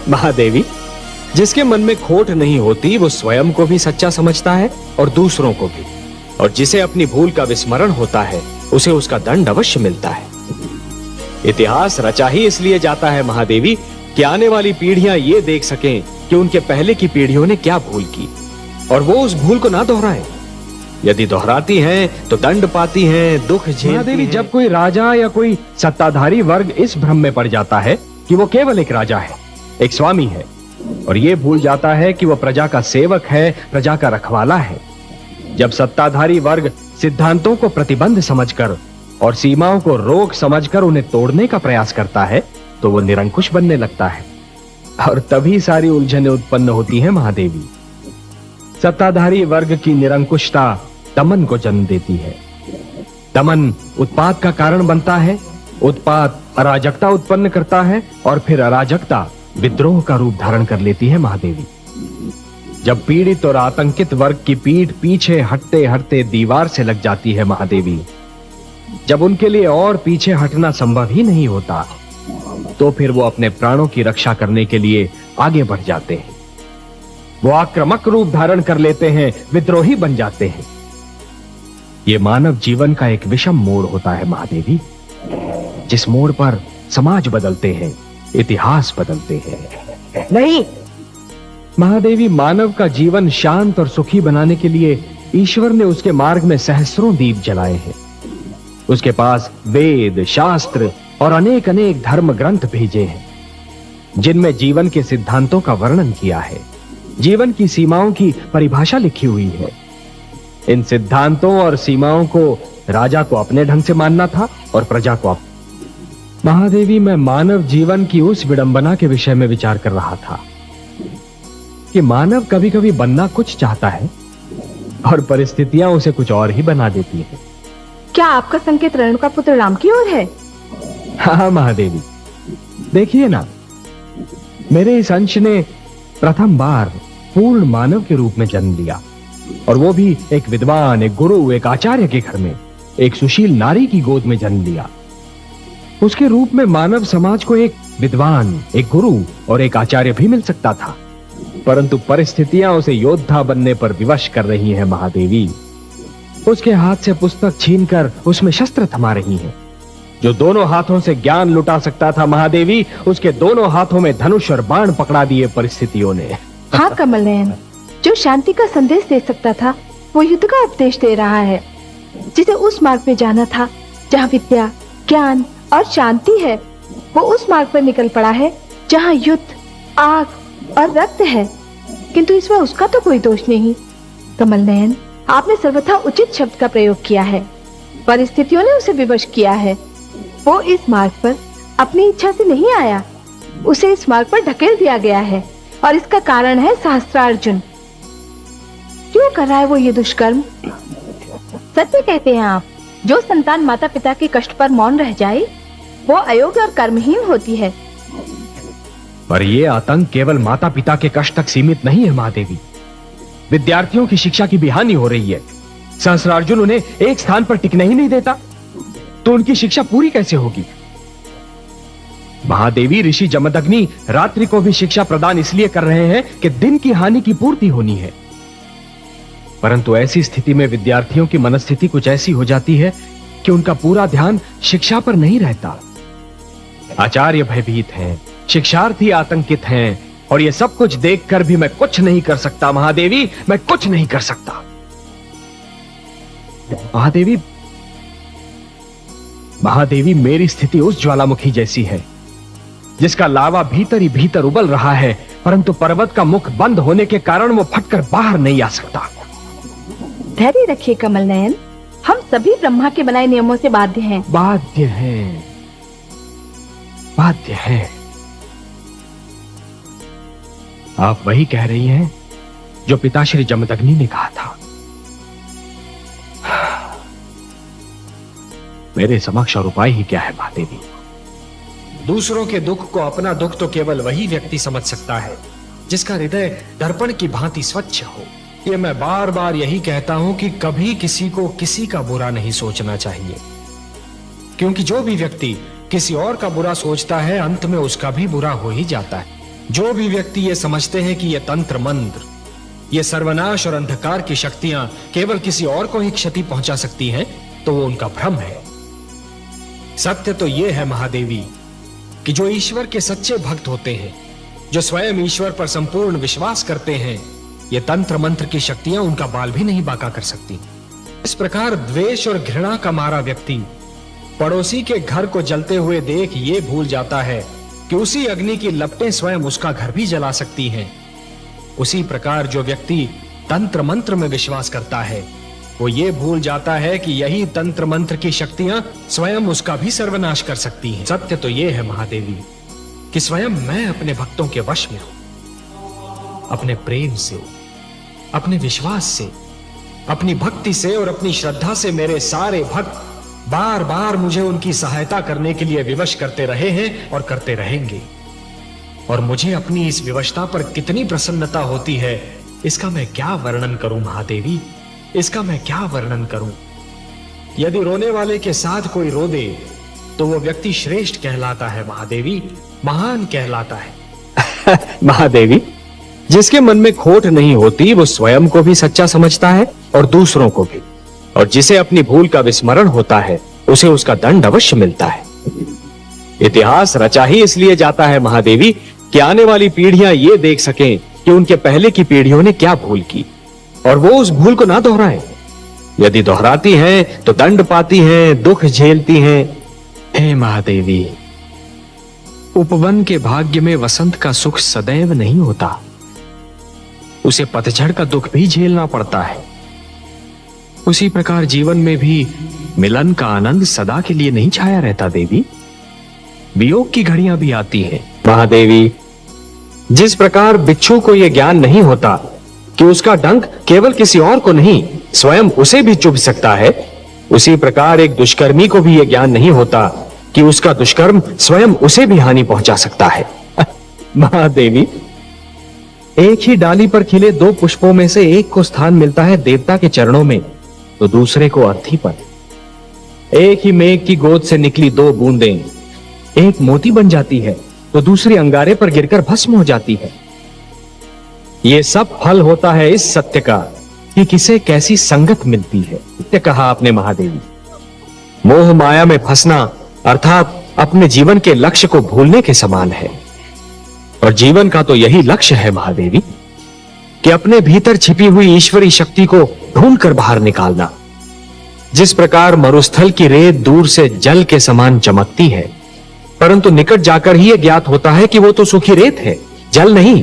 महादेवी, जिसके मन में खोट नहीं होती वो स्वयं को भी सच्चा समझता है और दूसरों को भी, और जिसे अपनी भूल का विस्मरण होता है उसे उसका दंड अवश्य मिलता है। इतिहास रचा ही इसलिए जाता है महादेवी कि आने वाली पीढ़ियां ये देख सकें कि उनके पहले की पीढ़ियों ने क्या भूल की और वो उस भूल को ना दोहराएं। यदि दोहराती हैं तो दंड पाती हैं, दुख झेलती हैं। महादेवी, जब कोई राजा या कोई सत्ताधारी वर्ग इस भ्रम में पड़ जाता है कि वो केवल एक राजा है, एक स्वामी है, और ये भूल जाता है कि वो प्रजा का सेवक है, प्रजा का रखवाला है, जब सत्ताधारी वर्ग सिद्धांतों को प्रतिबंध समझकर और सीमाओं को रोक समझकर उन्हें तोड़ने का प्रयास करता है, तो वो निरंकुश बनने लगता है, और तभी सारी उलझनें उत्पन्न होती हैं महादेवी। सत्ताधारी वर्ग की निरंकुशता दमन को जन्म देती है। दमन उत्पात का कारण बनता है, उत्पात अराजकता उत्पन्न करता है, और फिर अराजकता विद्रोह का रूप धारण कर लेती है महादेवी। जब पीड़ित और आतंकित वर्ग की पीठ पीछे हटते हटते दीवार से लग जाती है महादेवी, जब उनके लिए और पीछे हटना संभव ही नहीं होता, तो फिर वो अपने प्राणों की रक्षा करने के लिए आगे बढ़ जाते हैं। वो आक्रामक रूप धारण कर लेते हैं, विद्रोही बन जाते हैं। ये मानव जीवन का एक विषम मोड़ होता है महादेवी, जिस मोड़ पर समाज बदलते हैं, इतिहास बदलते हैं। नहीं महादेवी, मानव का जीवन शांत और सुखी बनाने के लिए ईश्वर ने उसके मार्ग में सहस्रों दीप जलाए हैं। उसके पास वेद, शास्त्र और अनेक अनेक धर्म ग्रंथ भेजे हैं, जिनमें जीवन के सिद्धांतों का वर्णन किया है, जीवन की सीमाओं की परिभाषा लिखी हुई है। इन सिद्धांतों और सीमाओं को राजा को अपने ढंग से मानना था और प्रजा को महादेवी, मैं मानव जीवन की उस विडंबना के विषय में विचार कर रहा था कि मानव कभी कभी बनना कुछ चाहता है और परिस्थितियां उसे कुछ और ही बना देती हैं। क्या आपका संकेत रेणुका पुत्र राम की ओर है? हाँ महादेवी, देखिए ना, मेरे इस अंश ने प्रथम बार पूर्ण मानव के रूप में जन्म लिया, और वो भी एक विद्वान, एक गुरु, एक आचार्य के घर में, एक सुशील नारी की गोद में जन्म लिया। उसके रूप में मानव समाज को एक विद्वान, एक गुरु और एक आचार्य भी मिल सकता था, परंतु परिस्थितियां उसे योद्धा बनने पर विवश कर रही हैं महादेवी। उसके हाथ से पुस्तक छीनकर उसमें शस्त्र थमा रही हैं। जो दोनों हाथों से ज्ञान लुटा सकता था महादेवी, उसके दोनों हाथों में धनुष और बाण पकड़ा दिए परिस्थितियों ने। हाँ कमल नयन, जो शांति का संदेश दे सकता था वो युद्ध का उपदेश दे रहा है। जिसे उस मार्ग पे जाना था जहाँ विद्या, ज्ञान और शांति है, वो उस मार्ग पर निकल पड़ा है जहाँ युद्ध, आग और रक्त है, किंतु इसमें उसका तो कोई दोष नहीं। कमल नयन, आपने सर्वथा उचित शब्द का प्रयोग किया है। परिस्थितियों ने उसे विवश किया है। वो इस मार्ग पर अपनी इच्छा से नहीं आया, उसे इस मार्ग पर ढकेल दिया गया है, और इसका कारण है सहस्त्रार्जुन। क्यों कर रहा है वो ये दुष्कर्म? सत्य कहते हैं आप, जो संतान माता पिता के कष्ट पर मौन रह जाए वो अयोग्य और कर्महीन होती है। पर ये आतंक केवल माता पिता के कष्ट तक सीमित नहीं है महादेवी। विद्यार्थियों की शिक्षा की भी हानि हो रही है। सहस्त्रार्जुन उन्हें एक स्थान पर टिकने ही नहीं देता, तो उनकी शिक्षा पूरी कैसे होगी? महादेवी, ऋषि जमदग्नि रात्रि को भी शिक्षा प्रदान इसलिए कर रहे हैं कि दिन की हानि की पूर्ति होनी है, परंतु ऐसी स्थिति में विद्यार्थियों की मनस्थिति कुछ ऐसी हो जाती है कि उनका पूरा ध्यान शिक्षा पर नहीं रहता। आचार्य भयभीत हैं, शिक्षार्थी आतंकित हैं, और ये सब कुछ देखकर भी मैं कुछ नहीं कर सकता महादेवी, मैं कुछ नहीं कर सकता। महादेवी, मेरी स्थिति उस ज्वालामुखी जैसी है जिसका लावा भीतर ही भीतर उबल रहा है, परंतु पर्वत का मुख बंद होने के कारण वो फटकर बाहर नहीं आ सकता। धैर्य रखिए कमल नयन, हम सभी ब्रह्मा के बनाए नियमों से बाध्य हैं। बाध्य हैं, बाध्य हैं। आप वही कह रही हैं जो पिताश्री जमदग्नि ने कहा था। मेरे समक्ष और उपाय ही क्या है महादेवी? दूसरों के दुख को अपना दुख तो केवल वही व्यक्ति समझ सकता है जिसका हृदय दर्पण की भांति स्वच्छ हो। ये मैं बार बार यही कहता हूं कि कभी किसी को किसी का बुरा नहीं सोचना चाहिए, क्योंकि जो भी व्यक्ति किसी और का बुरा सोचता है अंत में उसका भी बुरा हो ही जाता है। जो भी व्यक्ति ये समझते हैं कि ये तंत्र मंत्र, ये सर्वनाश और अंधकार की शक्तियां केवल किसी और को ही क्षति पहुंचा सकती हैं, तो वो उनका भ्रम है। सत्य तो ये है महादेवी कि जो ईश्वर के सच्चे भक्त होते हैं, जो स्वयं ईश्वर पर संपूर्ण विश्वास करते हैं, ये तंत्र मंत्र की शक्तियां उनका बाल भी नहीं बांका कर सकती। इस प्रकार द्वेष और घृणा का मारा व्यक्ति पड़ोसी के घर को जलते हुए देख ये भूल जाता है कि उसी अग्नि की लपटें स्वयं उसका घर भी जला सकती हैं। उसी प्रकार जो व्यक्ति तंत्र मंत्र में विश्वास करता है, वो ये भूल जाता है कि यही तंत्र मंत्र की शक्तियां स्वयं उसका भी सर्वनाश कर सकती हैं। सत्य तो ये है महादेवी कि स्वयं मैं अपने भक्तों के वश में हूं। अपने प्रेम से, अपने विश्वास से, अपनी भक्ति से और अपनी श्रद्धा से मेरे सारे भक्त बार बार मुझे उनकी सहायता करने के लिए विवश करते रहे हैं और करते रहेंगे। और मुझे अपनी इस विवशता पर कितनी प्रसन्नता होती है, इसका मैं क्या वर्णन करूं महादेवी, इसका मैं क्या वर्णन करूं। यदि रोने वाले के साथ कोई रो दे तो वो व्यक्ति श्रेष्ठ कहलाता है महादेवी, महान कहलाता है। महादेवी, जिसके मन में खोट नहीं होती वो स्वयं को भी सच्चा समझता है और दूसरों को भी, और जिसे अपनी भूल का विस्मरण होता है उसे उसका दंड अवश्य मिलता है। इतिहास रचा ही इसलिए जाता है महादेवी कि आने वाली पीढ़ियां ये देख सकें कि उनके पहले की पीढ़ियों ने क्या भूल की और वो उस भूल को ना दोहराएं। यदि दोहराती हैं तो दंड पाती हैं, दुख झेलती हैं। हे महादेवी, उपवन के भाग्य में वसंत का सुख सदैव नहीं होता, उसे पतझड़ का दुख भी झेलना पड़ता है। उसी प्रकार जीवन में भी मिलन का आनंद सदा के लिए नहीं छाया रहता देवी, वियोग की घड़ियां भी आती हैं। महादेवी, जिस प्रकार बिच्छू को यह ज्ञान नहीं होता कि उसका डंक केवल किसी और को नहीं स्वयं उसे भी चुभ सकता है, उसी प्रकार एक दुष्कर्मी को भी यह ज्ञान नहीं होता कि उसका दुष्कर्म स्वयं उसे भी हानि पहुंचा सकता है। महादेवी, एक ही डाली पर खिले दो पुष्पों में से एक को स्थान मिलता है देवता के चरणों में, तो दूसरे को अर्थी पर। एक ही मेघ की गोद से निकली दो बूंदें, एक मोती बन जाती है तो दूसरी अंगारे पर गिरकर भस्म हो जाती है। यह सब फल होता है इस सत्य का कि किसे कैसी संगत मिलती है। सत्य कहा आपने महादेवी। मोह माया में फंसना अर्थात अपने जीवन के लक्ष्य को भूलने के समान है, और जीवन का तो यही लक्ष्य है महादेवी कि अपने भीतर छिपी हुई ईश्वरी शक्ति को ढूंढकर बाहर निकालना। जिस प्रकार मरुस्थल की रेत दूर से जल के समान चमकती है, परंतु निकट जाकर ही यह ज्ञात होता है कि वो तो सूखी रेत है, जल नहीं,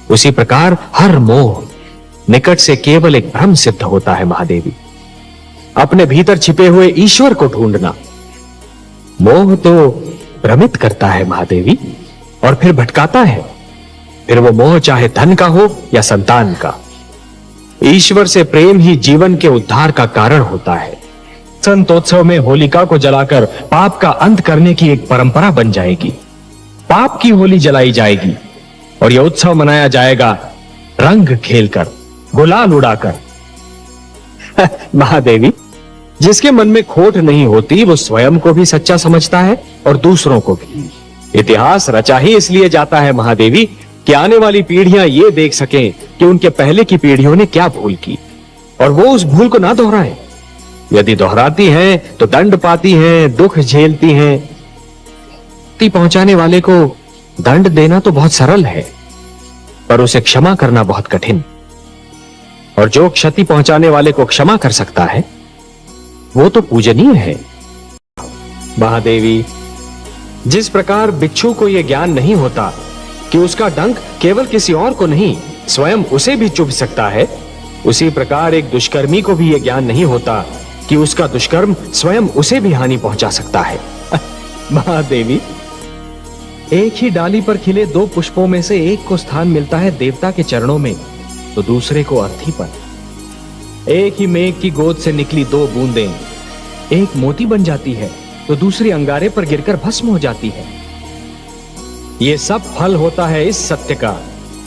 उसी प्रकार हर मोह निकट से केवल एक भ्रम सिद्ध होता है महादेवी। अपने भीतर छिपे हुए ईश्वर को ढूंढना। मोह तो भ्रमित करता है महादेवी और फिर भटकाता है, फिर वो मोह चाहे धन का हो या संतान का। ईश्वर से प्रेम ही जीवन के उद्धार का कारण होता है। संतोत्सव में होलिका को जलाकर पाप का अंत करने की एक परंपरा बन जाएगी। पाप की होली जलाई जाएगी और यह उत्सव मनाया जाएगा रंग खेलकर, गुलाल उड़ाकर। महादेवी, जिसके मन में खोट नहीं होती वो स्वयं को भी सच्चा समझता है और दूसरों को भी। इतिहास रचा ही इसलिए जाता है महादेवी कि आने वाली पीढ़ियां ये देख सकें कि उनके पहले की पीढ़ियों ने क्या भूल की और वो उस भूल को ना दोहराएं। यदि दोहराती हैं तो दंड पाती हैं, दुख झेलती हैं। क्षति पहुंचाने वाले को दंड देना तो बहुत सरल है, पर उसे क्षमा करना बहुत कठिन। और जो क्षति पहुंचाने वाले को क्षमा कर सकता है वो तो पूजनीय है। महादेवी, जिस प्रकार बिच्छू को यह ज्ञान नहीं होता कि उसका डंक केवल किसी और को नहीं स्वयं उसे भी चुभ सकता है, उसी प्रकार एक दुष्कर्मी को भी यह ज्ञान नहीं होता कि उसका दुष्कर्म स्वयं उसे भी हानि पहुंचा सकता है। महादेवी, एक ही डाली पर खिले दो पुष्पों में से एक को स्थान मिलता है देवता के चरणों में, तो दूसरे को अर्थी पर। एक ही मेघ की गोद से निकली दो बूंदें, एक मोती बन जाती है तो दूसरी अंगारे पर गिरकर भस्म हो जाती है। यह सब फल होता है इस सत्य का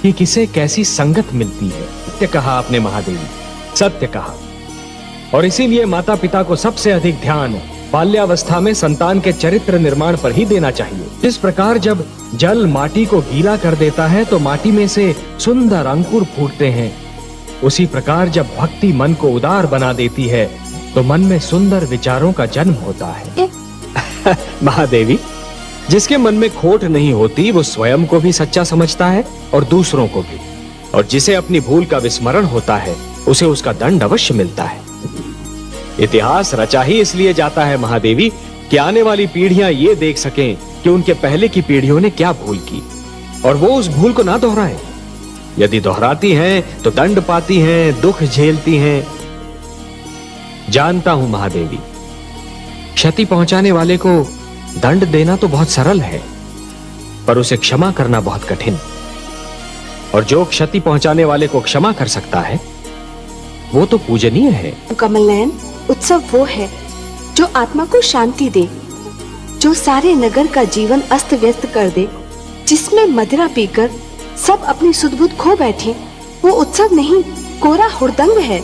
कि किसे कैसी संगत मिलती है। सत्य कहा आपने महादेवी, सत्य कहा। और इसीलिए माता पिता को सबसे अधिक ध्यान बाल्यावस्था में संतान के चरित्र निर्माण पर ही देना चाहिए। जिस प्रकार जब जल माटी को गीला कर देता है तो माटी में से सुंदर अंकुर फूटते हैं, उसी प्रकार जब भक्ति मन को उदार बना देती है तो मन में सुंदर विचारों का जन्म होता है। महादेवी, जिसके मन में खोट नहीं होती वो स्वयं को भी सच्चा समझता है और दूसरों को भी, और जिसे अपनी भूल का विस्मरण होता है उसे उसका दंड अवश्य मिलता है। इतिहास रचा ही इसलिए जाता है महादेवी कि आने वाली पीढ़ियां ये देख सकें कि उनके पहले की पीढ़ियों ने क्या भूल की और वो उस भूल को ना दोहराएं। यदि दोहराती हैं तो दंड पाती हैं, दुख झेलती हैं। जानता हूं महादेवी, क्षति पहुंचाने वाले को दंड देना तो बहुत सरल है, पर उसे क्षमा करना बहुत कठिन। और जो क्षति पहुंचाने वाले को क्षमा कर सकता है वो तो पूजनीय है। कमल नयन, उत्सव वो है जो आत्मा को शांति दे, जो सारे नगर का जीवन अस्त व्यस्त कर दे, जिसमें मदिरा पीकर सब अपनी सुध बुध खो बैठे। वो उत्सव नहीं, कोरा हुड़दंग है।